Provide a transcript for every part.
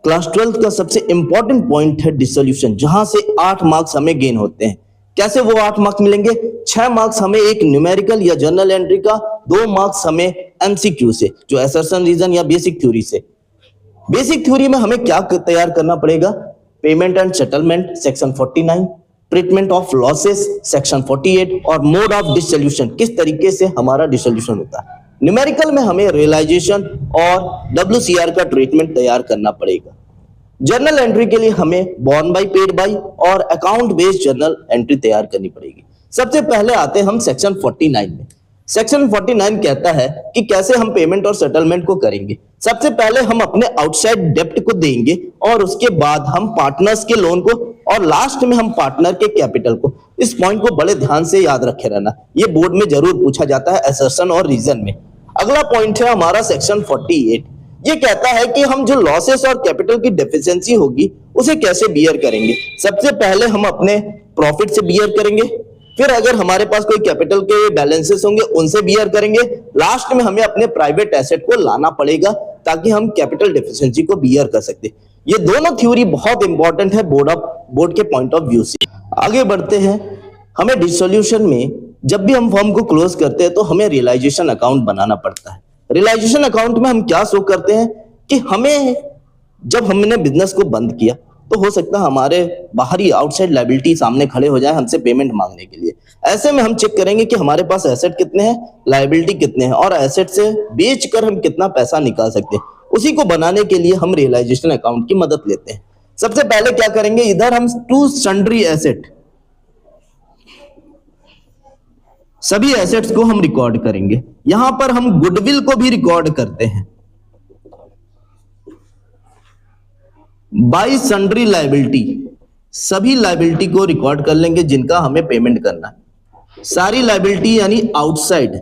Class 12 का सबसे important point है डिसोल्यूशन, जहां से 8 मार्क्स हमें गेन होते हैं। कैसे वो 8 मार्क्स मिलेंगे? 6 मार्क्स हमें एक न्यूमेरिकल या जर्नल एंट्री का, 2 मार्क्स हमें एमसीक्यू से, जो असर्शन रीजन या बेसिक थ्योरी से। बेसिक थ्योरी में हमें क्या तैयार करना पड़ेगा? Payment and settlement section 49, treatment of losses section 48 और मोड ऑफ डिसोल्यूशन, किस तरीके से हमारा डिसोल्यूशन होता है। न्यूमेरिकल में हमें रियलाइजेशन और WCR का ट्रीटमेंट तैयार करना पड़ेगा। जर्नल एंट्री के लिए हमें बॉर्न बाय, पेड बाय और अकाउंट बेस्ड जर्नल एंट्री तैयार करनी पड़ेगी। सबसे पहले आते हैं हम सेक्शन 49 में। सेक्शन 49 कहता है कि कैसे हम पेमेंट और सेटलमेंट को करेंगे। सबसे पहले हम अपने आउटसाइड डेप्ट को देंगे और उसके बाद हम पार्टनर्स के लोन को और लास्ट में हम पार्टनर के कैपिटल को। इस पॉइंट को बड़े ध्यान से याद रखे रहना, ये बोर्ड में जरूर पूछा जाता है असर्शन और रीजन में। अगला पॉइंट है हमारा सेक्शन 48। ये कहता है कि हम जो लॉसेस और कैपिटल की डेफिशिएंसी होगी उसे कैसे बियर करेंगे। सबसे पहले हम अपने प्रॉफिट से बियर करेंगे, फिर अगर हमारे पास कोई कैपिटल के बैलेंसेस होंगे उनसे बियर करेंगे, लास्ट में हमें अपने प्राइवेट एसेट को लाना पड़ेगा ताकि हम कैपिटल डेफिशिएंसी को बियर कर सकते। ये दोनों थ्योरी बहुत इंपॉर्टेंट है बोर्ड के पॉइंट ऑफ व्यू से। आगे बढ़ते हैं। हमें डिसोल्यूशन में जब भी हम फर्म को क्लोज करते हैं तो हमें रियलाइजेशन अकाउंट बनाना पड़ता है। रियलाइजेशन अकाउंट में हम क्या शो करते हैं कि हमें जब हमने बिजनेस को बंद किया तो हो सकता है हमारे बाहरी आउटसाइड लायबिलिटी सामने खड़े हो जाए हमसे पेमेंट मांगने के लिए। ऐसे में हम चेक करेंगे कि हमारे पास एसेट कितने हैं, लायबिलिटी कितने हैं और एसेट से बेचकर हम कितना पैसा निकाल सकते हैं। उसी को बनाने के लिए हम रियलाइजेशन अकाउंट की मदद लेते हैं। सबसे पहले क्या करेंगे, इधर हम टू सन्ड्री एसेट, सभी एसेट्स को हम रिकॉर्ड करेंगे। यहां पर हम गुडविल को भी रिकॉर्ड करते हैं। बाई सन्ड्री लायबिलिटी, सभी लायबिलिटी को रिकॉर्ड कर लेंगे जिनका हमें पेमेंट करना है। सारी लायबिलिटी यानी आउटसाइड।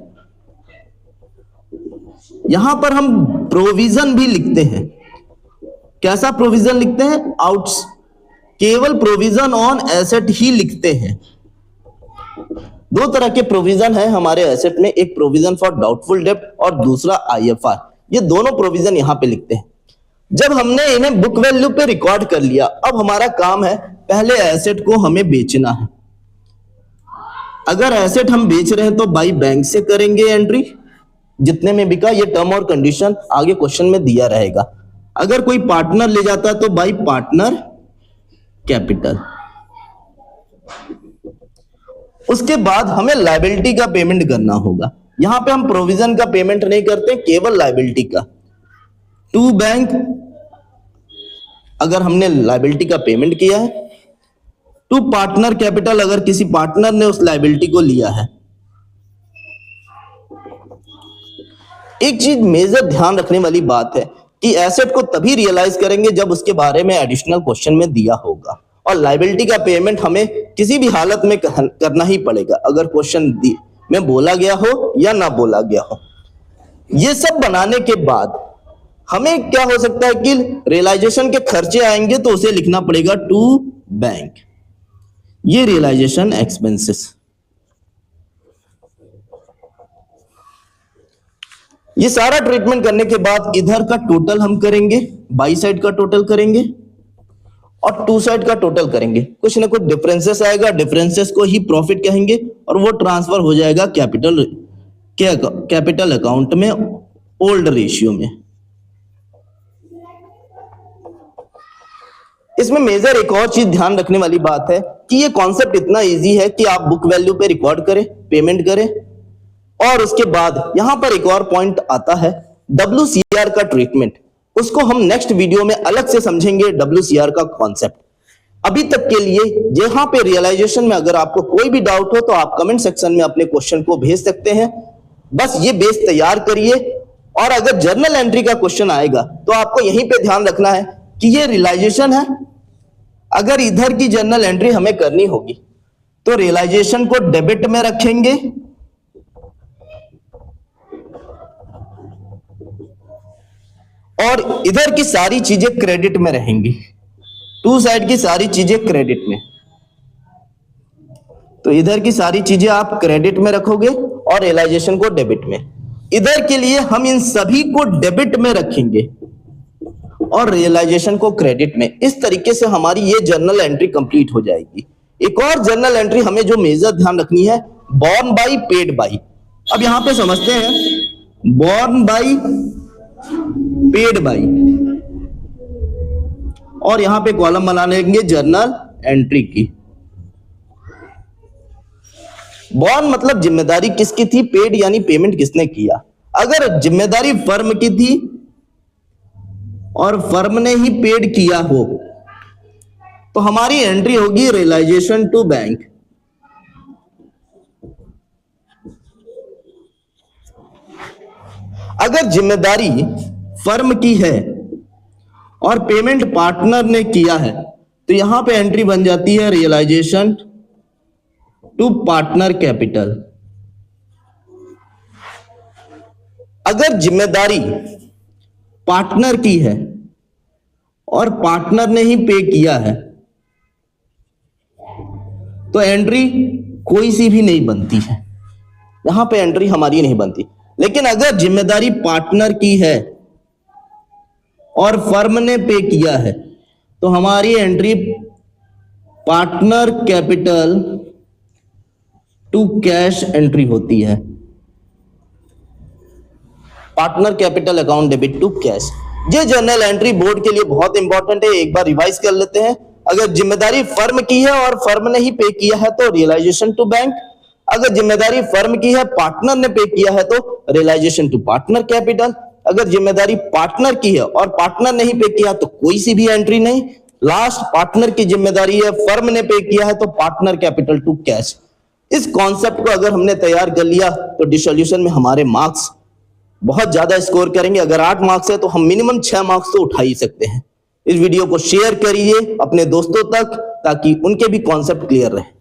यहां पर हम प्रोविजन भी लिखते हैं। कैसा प्रोविजन लिखते हैं? केवल प्रोविजन ऑन एसेट ही लिखते हैं। दो तरह के प्रोविजन है हमारे एसेट में, एक प्रोविजन फॉर डाउटफुल डेब्ट और दूसरा IFR। ये दोनों प्रोविजन यहां पे लिखते हैं। जब हमने इन्हें बुक वैल्यू पे रिकॉर्ड कर लिया, अब हमारा काम है पहले एसेट को हमें बेचना है। अगर एसेट हम बेच रहे हैं तो बाई बैंक से करेंगे एंट्री, जितने में बिका। ये टर्म और कंडीशन आगे क्वेश्चन में दिया रहेगा। अगर कोई पार्टनर ले जाता है तो बाई पार्टनर कैपिटल। उसके बाद हमें लायबिलिटी का पेमेंट करना होगा। यहां पे हम प्रोविजन का पेमेंट नहीं करते, केवल लायबिलिटी का। टू बैंक अगर हमने लायबिलिटी का पेमेंट किया है, टू पार्टनर कैपिटल अगर किसी पार्टनर ने उस लायबिलिटी को लिया है। एक चीज मेजर ध्यान रखने वाली बात है कि एसेट को तभी रियलाइज करेंगे जब उसके बारे में एडिशनल क्वेश्चन में दिया होगा, और लायबिलिटी का पेमेंट हमें किसी भी हालत में करना ही पड़ेगा, अगर क्वेश्चन में बोला गया हो या ना बोला गया हो। ये सब बनाने के बाद हमें क्या हो सकता है कि रियलाइजेशन के खर्चे आएंगे तो उसे लिखना पड़ेगा टू बैंक। ये रियलाइजेशन एक्सपेंसेस। ये सारा ट्रीटमेंट करने के बाद इधर का टोटल हम करेंगे, बाई साइड का टोटल करेंगे और टू साइड का टोटल करेंगे। कुछ ना कुछ डिफरेंसेस आएगा, डिफरेंसेस को ही प्रॉफिट कहेंगे और वो ट्रांसफर हो जाएगा कैपिटल अकाउंट में ओल्ड रेशियो में। इसमें मेजर एक और चीज ध्यान रखने वाली बात है कि ये कॉन्सेप्ट इतना इजी है कि आप बुक वैल्यू पे रिकॉर्ड करें, पेमेंट करें, और उसके बाद यहां पर एक और पॉइंट आता है WCR का ट्रीटमेंट। उसको हम नेक्स्ट वीडियो में अलग से समझेंगे, WCR का कॉन्सेप्ट। अभी तक के लिए यहां पे रियलाइजेशन में अगर आपको कोई भी डाउट हो तो आप कमेंट सेक्शन में अपने क्वेश्चन को भेज सकते हैं। बस ये बेस तैयार करिए, और अगर जर्नल एंट्री का क्वेश्चन आएगा तो आपको यहीं पे ध्यान रखना है कि ये रियलाइजेशन है। अगर इधर की जर्नल एंट्री हमें करनी होगी तो रियलाइजेशन को डेबिट में रखेंगे और इधर की सारी चीजें क्रेडिट में रहेंगी। टू साइड की सारी चीजें क्रेडिट में, तो इधर की सारी चीजें आप क्रेडिट में रखोगे और रियलाइजेशन को डेबिट में। इधर के लिए हम इन सभी को डेबिट में रखेंगे और रियलाइजेशन को क्रेडिट में। इस तरीके से हमारी ये जर्नल एंट्री कंप्लीट हो जाएगी। एक और जर्नल एंट्री हमें जो मेजर ध्यान रखनी है, बॉर्न बाई पेड बाई। अब यहां पे समझते हैं, बॉर्न बाई पेड बाई, और यहां पे कॉलम बना लेंगे जर्नल एंट्री की। बॉर्न मतलब जिम्मेदारी किसकी थी, पेड यानी पेमेंट किसने किया। अगर जिम्मेदारी फर्म की थी और फर्म ने ही पेड किया हो तो हमारी एंट्री होगी रियलाइजेशन टू बैंक। अगर जिम्मेदारी फर्म की है और पेमेंट पार्टनर ने किया है तो यहां पे एंट्री बन जाती है रियलाइजेशन टू पार्टनर कैपिटल। अगर जिम्मेदारी पार्टनर की है और पार्टनर ने ही पे किया है तो एंट्री कोई सी भी नहीं बनती है, यहां पे एंट्री हमारी नहीं बनती। लेकिन अगर जिम्मेदारी पार्टनर की है और फर्म ने पे किया है तो हमारी entry partner capital to cash entry होती है। Partner capital account debit to cash. ये जर्नल एंट्री बोर्ड के लिए बहुत इंपॉर्टेंट है, एक बार रिवाइज कर लेते हैं। अगर जिम्मेदारी फर्म की है और फर्म ने ही पे किया है तो रियलाइजेशन टू बैंक। अगर जिम्मेदारी फर्म की है, पार्टनर ने पे किया है तो रियलाइजेशन टू पार्टनर कैपिटल। अगर जिम्मेदारी पार्टनर की है और पार्टनर ने ही पे किया तो कोई सी भी एंट्री नहीं। लास्ट पार्टनर की जिम्मेदारी है, फर्म ने पे किया है तो पार्टनर कैपिटल टू कैश। इस कॉन्सेप्ट को अगर हमने तैयार कर लिया तो डिसोल्यूशन में हमारे मार्क्स बहुत ज्यादा स्कोर करेंगे। अगर 8 मार्क्स है तो हम मिनिमम 6 मार्क्स तो उठा ही सकते हैं। इस वीडियो को शेयर करिए अपने दोस्तों तक ताकि उनके भी कॉन्सेप्ट क्लियर रहे।